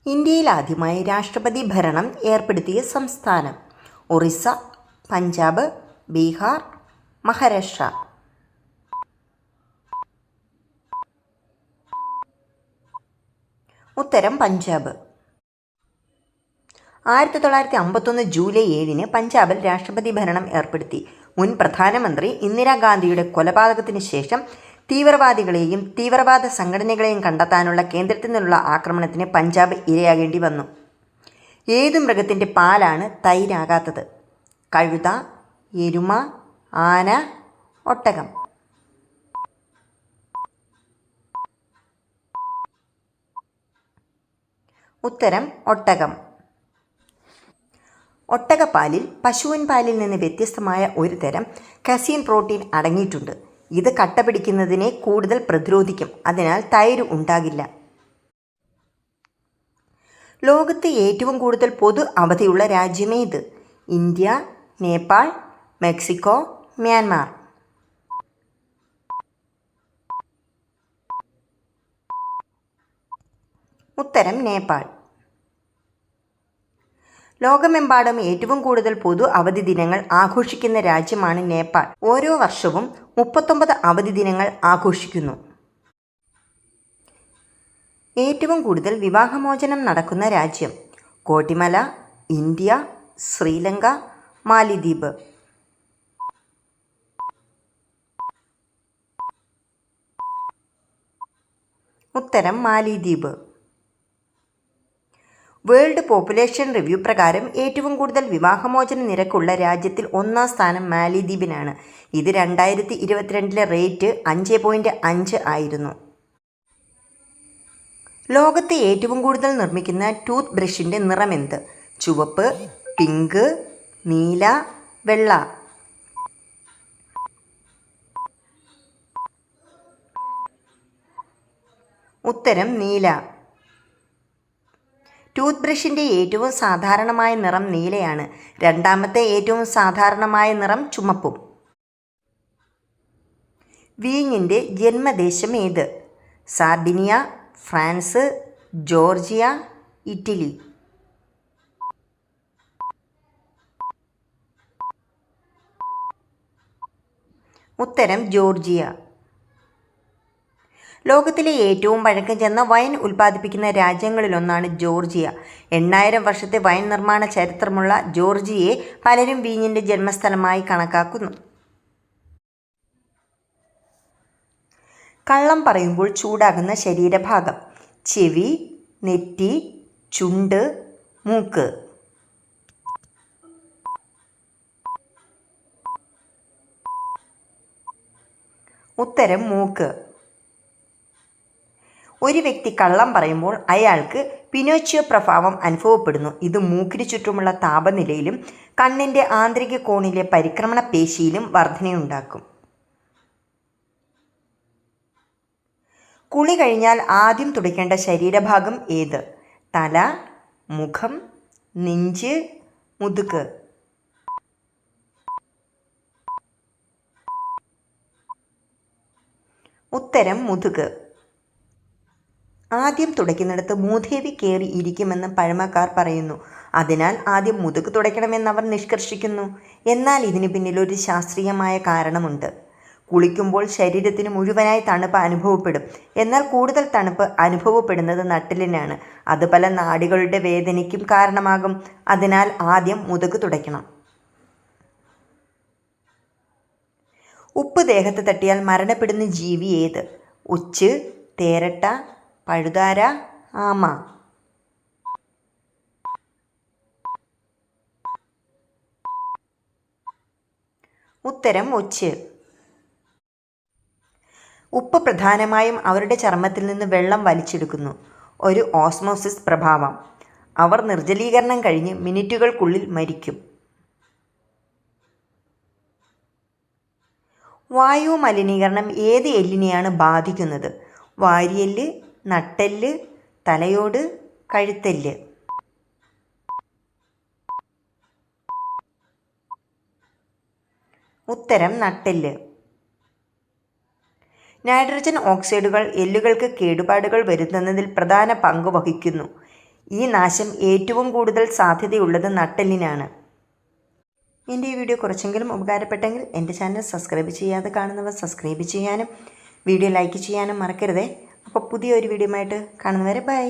ഇന്ത്യയിൽ ആദ്യമായി രാഷ്ട്രപതി ഭരണം ഏർപ്പെടുത്തിയ സംസ്ഥാനം: ഒറീസ, പഞ്ചാബ്, ബീഹാർ, മഹാരാഷ്ട്ര. ഉത്തരം പഞ്ചാബ്. 1951 ജൂലൈ 7 പഞ്ചാബിൽ രാഷ്ട്രപതി ഭരണം ഏർപ്പെടുത്തി. മുൻ പ്രധാനമന്ത്രി ഇന്ദിരാഗാന്ധിയുടെ കൊലപാതകത്തിന് ശേഷം തീവ്രവാദികളെയും തീവ്രവാദ സംഘടനകളെയും കണ്ടെത്താനുള്ള കേന്ദ്രത്തിൽ നിന്നുള്ള ആക്രമണത്തിന് പഞ്ചാബ് ഇരയാകേണ്ടി വന്നു. ഏതു മൃഗത്തിൻ്റെ പാലാണ് തൈരാകാത്തത്? കഴുത, എരുമ, ആന, ഒട്ടകം. ഉത്തരം ഒട്ടകം. ഒട്ടകപ്പാലിൽ പശുവിൻ പാലിൽ നിന്ന് വ്യത്യസ്തമായ ഒരു തരം കസീൻ പ്രോട്ടീൻ അടങ്ങിയിട്ടുണ്ട്. ഇത് കട്ട പിടിക്കുന്നതിനെ കൂടുതൽ പ്രതിരോധിക്കും. അതിനാൽ തൈര് ഉണ്ടാകില്ല. ലോകത്ത് ഏറ്റവും കൂടുതൽ പൊതു അവധിയുള്ള രാജ്യമേത്? India, Nepal, Mexico, Myanmar. ഉത്തരം നേപ്പാൾ. ലോകമെമ്പാടും ഏറ്റവും കൂടുതൽ പൊതു അവധി ദിനങ്ങൾ ആഘോഷിക്കുന്ന രാജ്യമാണ് നേപ്പാൾ. ഓരോ വർഷവും 39 അവധി ദിനങ്ങൾ ആഘോഷിക്കുന്നു. ഏറ്റവും കൂടുതൽ വിവാഹമോചനം നടക്കുന്ന രാജ്യം: ഗോട്ടിമല, ഇന്ത്യ, ശ്രീലങ്ക, മാലിദ്വീപ്. ഉത്തരം മാലിദ്വീപ്. വേൾഡ് പോപ്പുലേഷൻ റിവ്യൂ പ്രകാരം ഏറ്റവും കൂടുതൽ വിവാഹമോചന നിരക്കുള്ള രാജ്യത്തിൽ 1-ാം സ്ഥാനം മാലിദ്വീപിനാണ്. ഇത് 2022 റേറ്റ് 5.5 ആയിരുന്നു. ലോകത്ത് ഏറ്റവും കൂടുതൽ നിർമ്മിക്കുന്ന ടൂത്ത് ബ്രഷിൻ്റെ നിറമെന്ത്? ചുവപ്പ്, പിങ്ക്, നീല, വെള്ള. ഉത്തരം നീല. ടൂത്ത് ബ്രഷിൻ്റെ ഏറ്റവും സാധാരണമായ നിറം നീലയാണ്. രണ്ടാമത്തെ ഏറ്റവും സാധാരണമായ നിറം ചുമപ്പും. വീഞ്ഞിൻ്റെ ജന്മദേശം ഏത്? Sardinia, France, Georgia, Italy. ഉത്തരം ജോർജിയ. ലോകത്തിലെ ഏറ്റവും പഴക്കം ചെന്ന വൈൻ ഉൽപ്പാദിപ്പിക്കുന്ന രാജ്യങ്ങളിലൊന്നാണ് ജോർജിയ. 8000 വർഷത്തെ വൈൻ നിർമ്മാണ ചരിത്രമുള്ള ജോർജിയയെ പലരും വീഞ്ഞിൻ്റെ ജന്മസ്ഥലമായി കണക്കാക്കുന്നു. കള്ളം പറയുമ്പോൾ ചൂടാകുന്ന ശരീരഭാഗം: ചെവി, നെറ്റി, ചുണ്ട്, മൂക്ക്. ഉത്തരം മൂക്ക്. ഒരു വ്യക്തി കള്ളം പറയുമ്പോൾ അയാൾക്ക് പിനോച്ചിയോ പ്രഭാവം അനുഭവപ്പെടുന്നു. ഇത് മൂക്കിന് ചുറ്റുമുള്ള താപനിലയിലും കണ്ണിൻ്റെ ആന്തരിക കോണിലെ പരിക്രമണ പേശിയിലും വർധനയുണ്ടാക്കും. കുളി കഴിഞ്ഞാൽ ആദ്യം തുടയ്ക്കേണ്ട ശരീരഭാഗം ഏത്? തല, മുഖം, നെഞ്ച്, മുതുക്. ഉത്തരം മുതുക്. ആദ്യം തുടയ്ക്കുന്നിടത്ത് മൂദേവി കയറി ഇരിക്കുമെന്ന് പഴമക്കാർ പറയുന്നു. അതിനാൽ ആദ്യം മുതുക് തുടയ്ക്കണമെന്നവർ നിഷ്കർഷിക്കുന്നു. എന്നാൽ ഇതിന് പിന്നിൽ ഒരു ശാസ്ത്രീയമായ കാരണമുണ്ട്. കുളിക്കുമ്പോൾ ശരീരത്തിന് മുഴുവനായി തണുപ്പ് അനുഭവപ്പെടും. എന്നാൽ കൂടുതൽ തണുപ്പ് അനുഭവപ്പെടുന്നത് നട്ടെല്ലിനാണ്. അത് പല നാഡികളുടെ വേദനയ്ക്കും കാരണമാകും. അതിനാൽ ആദ്യം മുതുക് തുടയ്ക്കണം. ഉപ്പ് ദേഹത്ത് തട്ടിയാൽ മരണപ്പെടുന്ന ജീവി ഏത്? ഉച്ച്, തേരട്ട, പഴുതാര, ആമ. ഉത്തരം ഒച്ച്. ഉപ്പ് പ്രധാനമായും അവരുടെ ചർമ്മത്തിൽ നിന്ന് വെള്ളം വലിച്ചെടുക്കുന്നു. ഒരു ഓസ്മോസിസ് പ്രഭാവം. അവർ നിർജ്ജലീകരണം കഴിഞ്ഞ് മിനിറ്റുകൾക്കുള്ളിൽ മരിക്കും. വായു മലിനീകരണം ഏത് എല്ലിനെയാണ് ബാധിക്കുന്നത്? വാരിയെല്ല്, നട്ടെല്ല്, തലയോട്, കഴുത്തെല്ല്. ഉത്തരം നട്ടെല്ല്. നൈട്രജൻ ഓക്സൈഡുകൾ എല്ലുകൾക്ക് കേടുപാടുകൾ വരുത്തുന്നതിൽ പ്രധാന പങ്ക് വഹിക്കുന്നു. ഈ നാശം ഏറ്റവും കൂടുതൽ സാധ്യതയുള്ളത് നട്ടെല്ലിനാണ്. എൻ്റെ ഈ വീഡിയോ കുറച്ചെങ്കിലും ഉപകാരപ്പെട്ടെങ്കിൽ എൻ്റെ ചാനൽ സബ്സ്ക്രൈബ് ചെയ്യാതെ കാണുന്നവർ സബ്സ്ക്രൈബ് ചെയ്യാനും വീഡിയോ ലൈക്ക് ചെയ്യാനും മറക്കരുതേ. അപ്പോൾ പുതിയൊരു വീഡിയോയുമായിട്ട് കാണുന്നവരെ ബൈ.